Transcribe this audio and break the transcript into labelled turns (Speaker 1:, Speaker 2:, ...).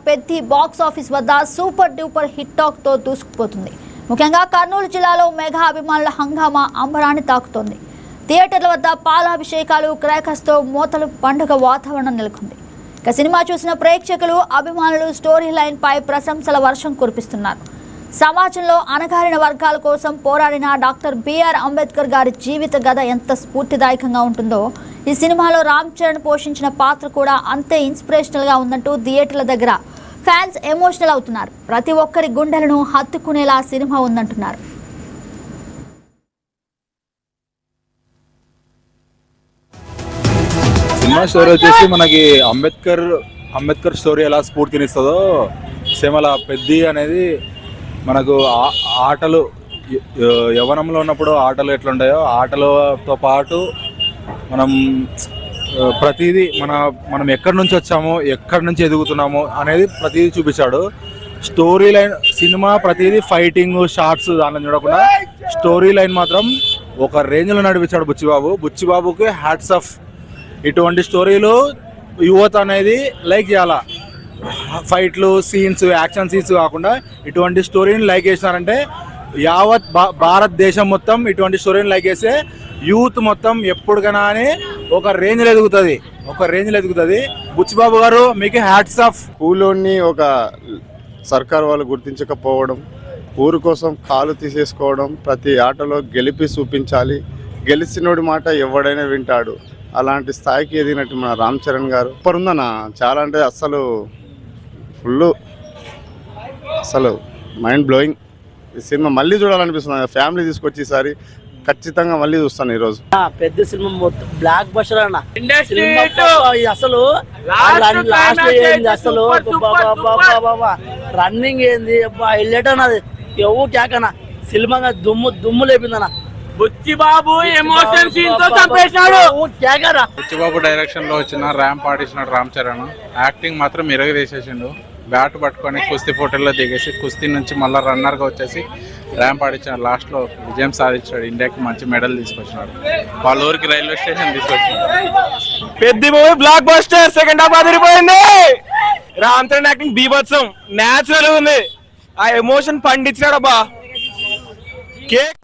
Speaker 1: Peddi box office వద్ద super duper hit talk తో దూసుకుపోతుంది. ముఖ్యంగా కర్నూలు జిల్లాలో మెగా అభిమానుల హంగామా అంబరాన్ని తాకుతోంది. థియేటర్ల వద్ద పాలాభిషేకాలు, క్రాకర్స్తో మోతలు పండుగ వాతావరణం నెలకొంది. ఇక సినిమా చూసిన ప్రేక్షకులు, అభిమానులు స్టోరీ లైన్ పై ప్రశంసల వర్షం కురిపిస్తున్నారు. సమాజంలో అణగారిన వర్గాల కోసం పోరాడిన డాక్టర్ బిఆర్ అంబేద్కర్ గారి జీవిత కథ ఎంత స్ఫూర్తిదాయకంగా ఉంటుందో ఈ సినిమాలో రామ్ చరణ్ పోషించిన పాత్ర కూడా అంతే ఇన్స్పిరేషనల్ గా ఉందంటూ థియేటర్ల దగ్గర ఫ్యాన్స్ ఎమోషనల్ అవుతున్నారు. ప్రతి ఒక్కరి గుండెలను హత్తుకునేలా సినిమా ఉందంటున్నారు.
Speaker 2: సినిమా స్టోరీ వచ్చేసి మనకి అంబేద్కర్ స్టోరీ ఎలా స్ఫూర్తినిస్తుందో సేమ్ అలా పెద్ది అనేది మనకు ఆటలు యవ్వనంలో ఉన్నప్పుడు ఆటలు ఎట్లుంటాయో ఆటలతో పాటు మనం ప్రతిదీ మనం ఎక్కడి నుంచి వచ్చామో ఎక్కడి నుంచి ఎదుగుతున్నామో అనేది ప్రతిదీ చూపించాడు. స్టోరీ లైన్ సినిమా ప్రతిదీ ఫైటింగ్ షార్ట్స్ దాన్ని చూడకుండా స్టోరీ లైన్ మాత్రం ఒక రేంజ్లో నడిపించాడు బుచ్చిబాబుకి హ్యాట్స్ ఆఫ్. ఇటువంటి స్టోరీలు యువత అనేది లైక్ చేయాలా. ఫైట్లు, సీన్స్, యాక్షన్ సీన్స్ కాకుండా ఇటువంటి స్టోరీని లైక్ చేసినారంటే యావత్ భారతదేశం మొత్తం ఇటువంటి స్టోరీని లైక్ చేస్తే యూత్ మొత్తం ఎప్పటికైనా అని ఒక రేంజ్లో ఎదుగుతుంది. బుచ్చిబాబు గారు మీకు హ్యాట్స్ ఆఫ్.
Speaker 3: ఊళ్ళోని ఒక సర్కార్ వాళ్ళు గుర్తించకపోవడం, ఊరు కోసం కాలు తీసేసుకోవడం, ప్రతి ఆటలో గెలిపి చూపించాలి, గెలిచినోడి మాట ఎవడైనా వింటాడు, అలాంటి స్థాయికి ఎదిగినట్టు మన రామ్ చరణ్ గారు సూపర్ ఉందన్న. చాలా అంటే అసలు మైండ్ బ్లోయింగ్. ఈ సినిమా మళ్ళీ చూడాలనిపిస్తుంది. ఫ్యామిలీ తీసుకొచ్చి ఈసారి ఖచ్చితంగా మళ్ళీ చూస్తాను. ఈరోజు
Speaker 4: పెద్ద సినిమా మొత్తం బ్లాక్ బస్టర్ అన్న. అసలు అసలు రన్నింగ్ ఏంది హైలైట్ అన్నది. ఎవ్వు క్యాకన్నా సినిమా దుమ్ము లేపిందన్న. బుచ్చిబాబు ఎమోషన్ సీన్ తో చంపేశాడు.
Speaker 5: బుచ్చిబాబు డైరెక్షన్ లో వచ్చిన ర్యాంప్ ఆడిస్తున్నాడు రామ్ చరణ్. యాక్టింగ్ మాత్రం ఇరగదీసేసిండు. బ్యాట్ పట్టుకొని కుస్తీ ఫోటోల్లో దిగేసి కుస్తీ నుంచి మళ్ళీ రన్నర్ గా వచ్చేసి ర్యాంప్ ఆడించాడు. లాస్ట్ లో విజయం సాధించాడు. ఇండియాకి మంచి మెడల్ తీసుకొచ్చినాడు. వాళ్ళ ఊరికి రైల్వే స్టేషన్ తీసుకొచ్చినాడు.
Speaker 6: పెద్ద movie blockbuster. Second half అదిరిపోయింది. రామ్ చరణ్ యాక్టింగ్ బీభత్సం, న్యాచురల్ ఉంది. ఆ ఎమోషన్ పండించాడు అబ్బా. కేక్